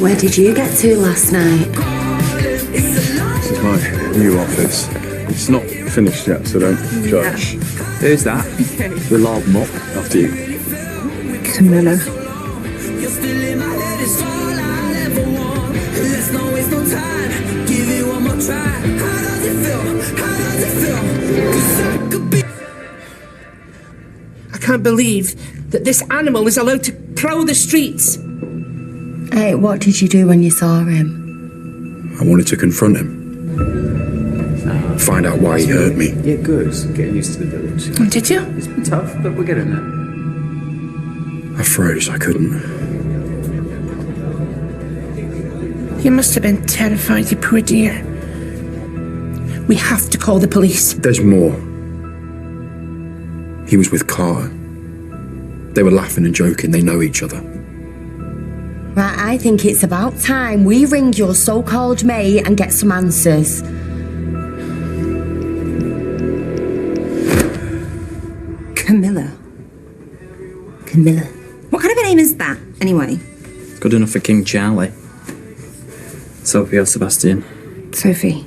Where did you get to last night? This is my new office. It's not finished yet, so don't judge. Who's that? The loud mop. After you. Camilla. I can't believe that this animal is allowed to prowl the streets. Hey, what did you do when you saw him? I wanted to confront him. Find out why he hurt me. Yeah, good. Getting used to the village. Oh, did you? It's been tough, but we're getting there. I froze. I couldn't. You must have been terrified, you poor dear. We have to call the police. There's more. He was with Carter. They were laughing and joking. They know each other. Right, I think it's about time we ring your so-called mate and get some answers. Camilla. Camilla. What kind of a name is that, anyway? Good enough for King Charlie. Sophie or Sebastian. Sophie.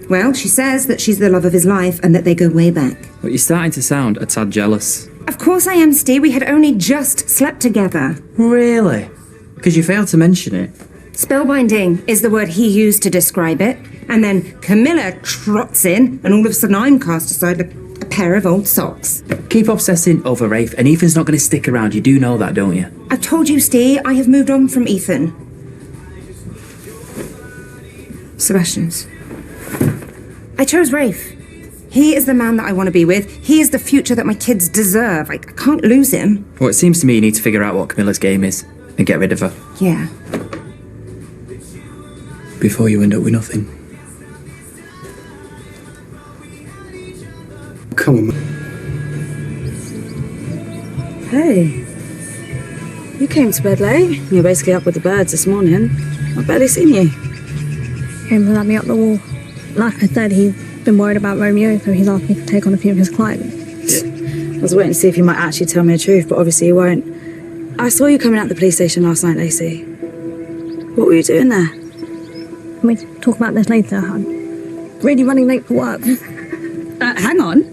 Well, she says that she's the love of his life and that they go way back. But you're starting to sound a tad jealous. Of course I am, Steve. We had only just slept together. Really? Because you failed to mention it. Spellbinding is the word he used to describe it. And then Camilla trots in, and all of a sudden I'm cast aside like a pair of old socks. Keep obsessing over Rafe, and Ethan's not going to stick around. You do know that, don't you? I've told you, Steve, I have moved on from Ethan. Sebastian's. I chose Rafe. He is the man that I want to be with. He is the future that my kids deserve. I can't lose him. Well, it seems to me you need to figure out what Camilla's game is and get rid of her. Yeah. Before you end up with nothing. Come on, man. Hey. You came to bed late. You're basically up with the birds this morning. I've barely seen you. Came to let me up the wall. Like I said, he's been worried about Romeo, so he's asked me to take on a few of his clients. I was waiting to see if you might actually tell me the truth, but obviously you won't. I saw you coming out the police station last night, Lacey. What were you doing there? Can we talk about this later? I'm really running late for work. Hang on.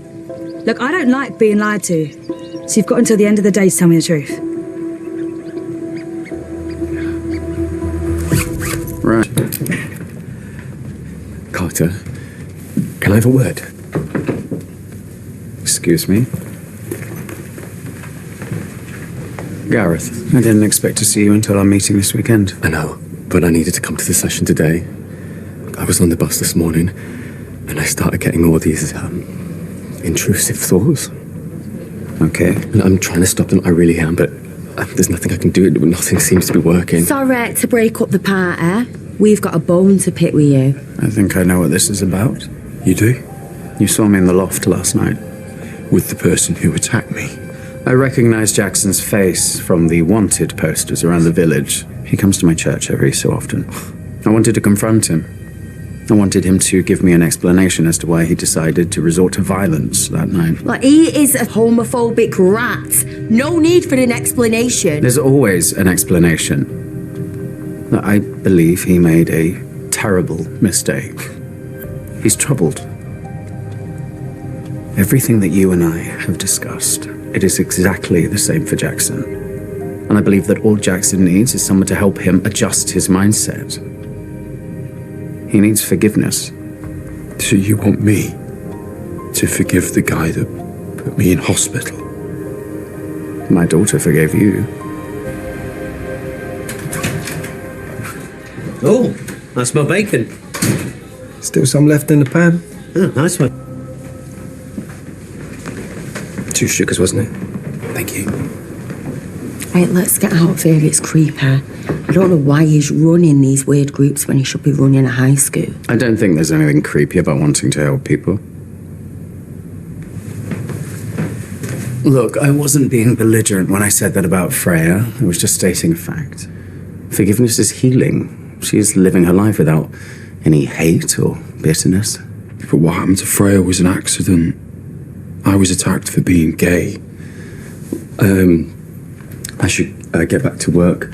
Look, I don't like being lied to. So you've got until the end of the day to tell me the truth. Right. Carter, can I have a word? Excuse me? Gareth, I didn't expect to see you until our meeting this weekend. I know, but I needed to come to the session today. I was on the bus this morning, and I started getting all these, intrusive thoughts. Okay. And I'm trying to stop them, I really am, but there's nothing I can do. Nothing seems to be working. Sorry to break up the party. We've got a bone to pick with you. I think I know what this is about. You do? You saw me in the loft last night. With the person who attacked me. I recognized Jackson's face from the wanted posters around the village. He comes to my church every so often. I wanted to confront him. I wanted him to give me an explanation as to why he decided to resort to violence that night. Like, he is a homophobic rat. No need for an explanation. There's always an explanation. I believe he made a terrible mistake. He's troubled. Everything that you and I have discussed, it is exactly the same for Jackson. And I believe that all Jackson needs is someone to help him adjust his mindset. He needs forgiveness. So you want me to forgive the guy that put me in hospital? My daughter forgave you. Oh, I smell bacon. Still some left in the pan? Oh, nice one. 2 sugars, wasn't it? Thank you. Right, let's get out of here. It's creepy. I don't know why he's running these weird groups when he should be running a high school. I don't think there's anything creepy about wanting to help people. Look, I wasn't being belligerent when I said that about Freya. I was just stating a fact. Forgiveness is healing. She's living her life without any hate or bitterness. But what happened to Freya was an accident. I was attacked for being gay. I should get back to work.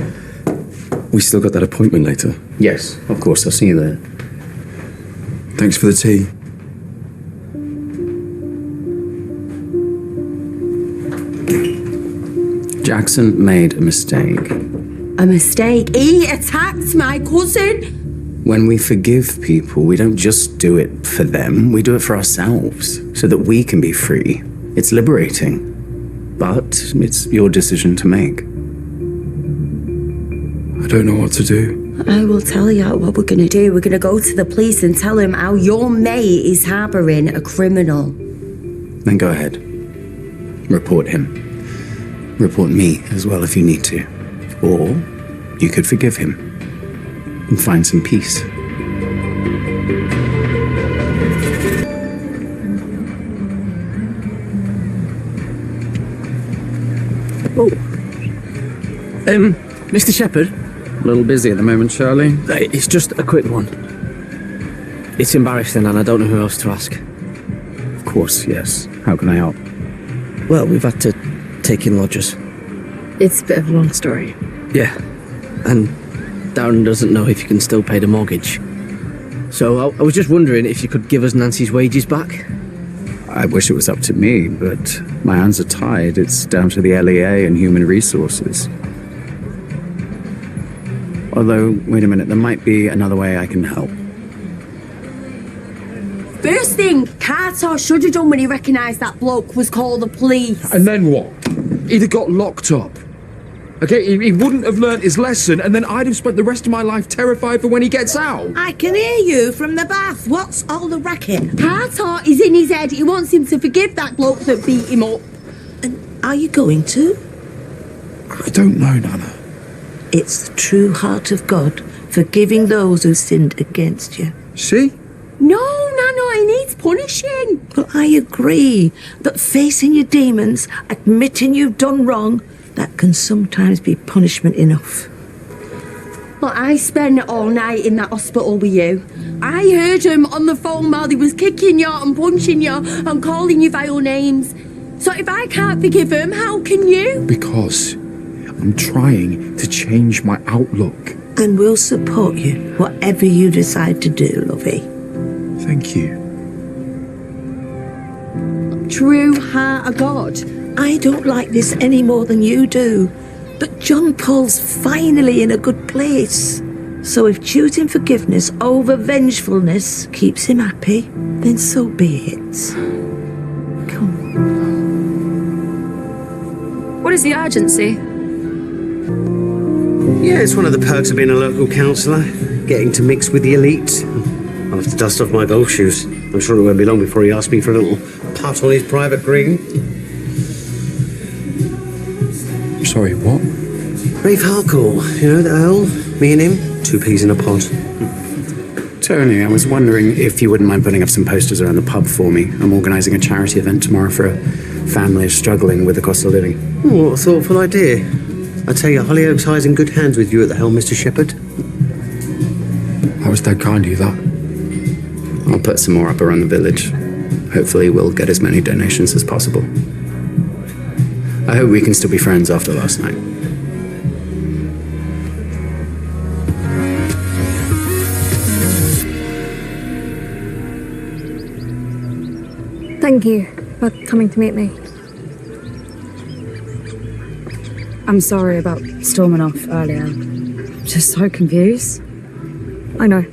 We still got that appointment later. Yes, of course. I'll see you there. Thanks for the tea. Jackson made a mistake. A mistake? He attacked my cousin. When we forgive people, we don't just do it for them, we do it for ourselves, so that we can be free. It's liberating. But it's your decision to make. I don't know what to do. I will tell you what we're going to do. We're going to go to the police and tell them how your mate is harbouring a criminal. Then go ahead. Report him. Report me as well if you need to. Or you could forgive him and find some peace. Oh. Mr. Shepherd? A little busy at the moment, Charlie. It's just a quick one. It's embarrassing and I don't know who else to ask. Of course, yes. How can I help? Well, we've had to take in lodgers. It's a bit of a long story. Yeah. And Darren doesn't know if you can still pay the mortgage. So I was just wondering if you could give us Nancy's wages back. I wish it was up to me, but my hands are tied. It's down to the LEA and Human Resources. Although, wait a minute, there might be another way I can help. First thing Carter should have done when he recognised that bloke was call the police. And then what? He'd have got locked up. Okay, he wouldn't have learnt his lesson, and then I'd have spent the rest of my life terrified for when he gets out. I can hear you from the bath. What's all the racket? Carter is in his head. He wants him to forgive that bloke that beat him up. And are you going to? I don't know, Nana. It's the true heart of God, forgiving those who sinned against you. See? No, he needs punishing. Well, I agree that facing your demons, admitting you've done wrong, that can sometimes be punishment enough. Well, I spent all night in that hospital with you. I heard him on the phone while he was kicking you and punching you and calling you vile names. So if I can't forgive him, how can you? Because I'm trying to change my outlook. And we'll support you, whatever you decide to do, lovey. Thank you. True heart of God. I don't like this any more than you do. But John Paul's finally in a good place. So if choosing forgiveness over vengefulness keeps him happy, then so be it. Come on. What is the urgency? Yeah, it's one of the perks of being a local councillor, getting to mix with the elite. I'll have to dust off my golf shoes. I'm sure it won't be long before he asks me for a little putt on his private green. Sorry, what? Rafe Harcourt, you know, the Earl, me and him, 2 peas in a pod. Tony, I was wondering if you wouldn't mind putting up some posters around the pub for me. I'm organising a charity event tomorrow for a family struggling with the cost of living. Oh, what a thoughtful idea. I tell you, Hollyoaks High's in good hands with you at the helm, Mr. Shepherd. How was Dad kind of you, that? I'll put some more up around the village. Hopefully we'll get as many donations as possible. I hope we can still be friends after last night. Thank you for coming to meet me. I'm sorry about storming off earlier. Just so confused. I know.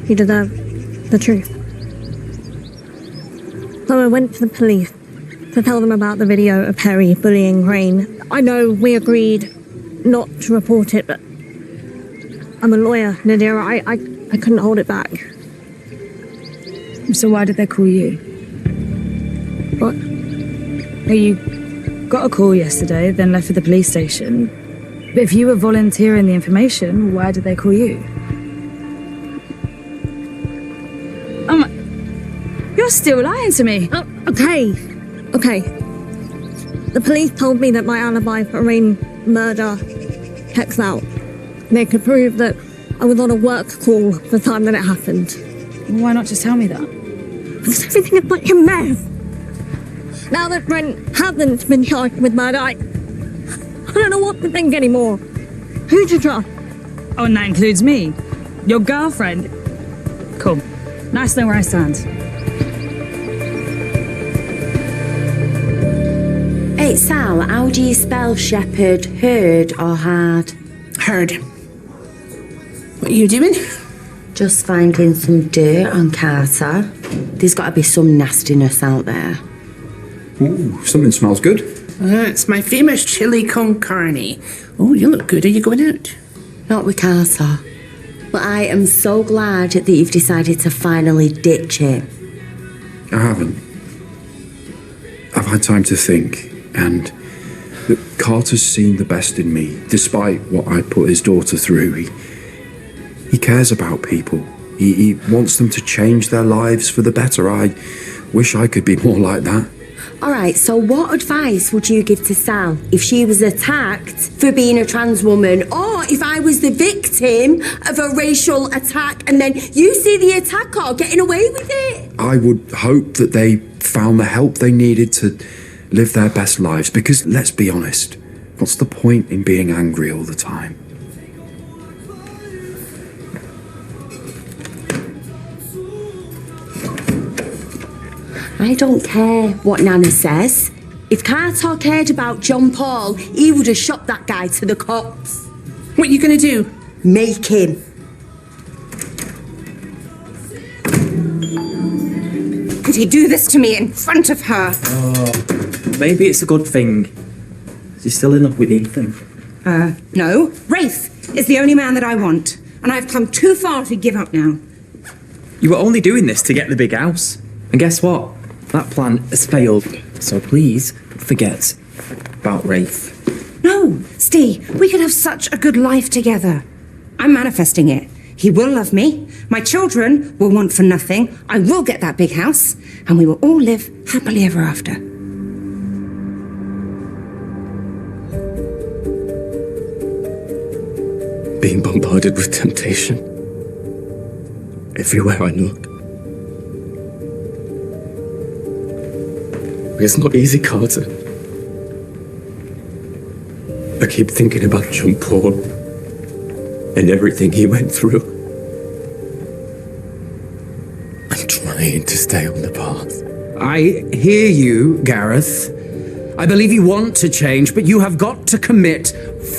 You deserve the truth. So I went to the police to tell them about the video of Harry bullying Rain. I know we agreed not to report it, but I'm a lawyer, Nadira. I couldn't hold it back. So why did they call you? What? Oh, you got a call yesterday, then left for the police station. But if you were volunteering the information, why did they call you? You're still lying to me. Oh, okay. The police told me that my alibi for Rain murder checks out. They could prove that I was on a work call the time that it happened. Why not just tell me that? Because everything is like a mess. Now that Brent hasn't been charged with murder, I don't know what to think anymore. Who to trust? Oh, and that includes me. Your girlfriend. Cool. Nice to know where I stand. Hey, Sal, how do you spell shepherd? Herd or hard? Heard. What are you doing? Just finding some dirt on Carter. There's got to be some nastiness out there. Ooh, something smells good. It's my famous chili con carne. Oh, you look good. Are you going out? Not with Carter. But I am so glad that you've decided to finally ditch it. I haven't. I've had time to think, and look, Carter's seen the best in me, despite what I put his daughter through. He cares about people. He wants them to change their lives for the better. I wish I could be more like that. All right, so what advice would you give to Sal if she was attacked for being a trans woman, or if I was the victim of a racial attack and then you see the attacker getting away with it? I would hope that they found the help they needed to live their best lives, because let's be honest, what's the point in being angry all the time? I don't care what Nana says. If Carter cared about John Paul, he would have shot that guy to the cops. What are you going to do? Make him. Could he do this to me in front of her? Oh, maybe it's a good thing. Is he still in love with Ethan? No. Rafe is the only man that I want. And I've come too far to give up now. You were only doing this to get the big house. And guess what? That plan has failed. So please, forget about Rafe. No, Steve, we could have such a good life together. I'm manifesting it. He will love me. My children will want for nothing. I will get that big house. And we will all live happily ever after. Being bombarded with temptation. Everywhere I look. It's not easy, Carter. I keep thinking about John Paul and everything he went through. I'm trying to stay on the path. I hear you, Gareth. I believe you want to change, but you have got to commit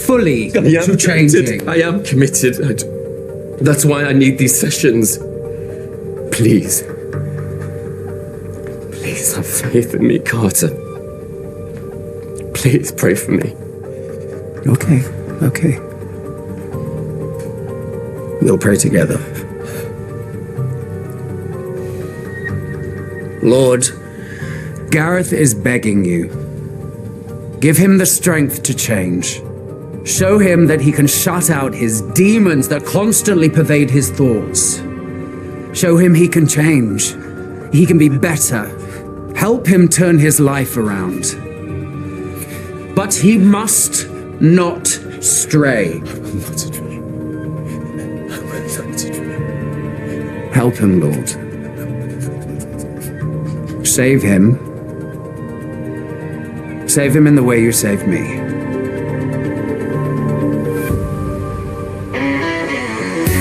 fully to changing. I am committed. That's why I need these sessions. Please. Please have faith in me, Carter. Please pray for me. Okay. We'll pray together. Lord, Gareth is begging you. Give him the strength to change. Show him that he can shut out his demons that constantly pervade his thoughts. Show him he can change. He can be better. Help him turn his life around. But he must not stray. Help him, Lord. Save him. Save him in the way you saved me.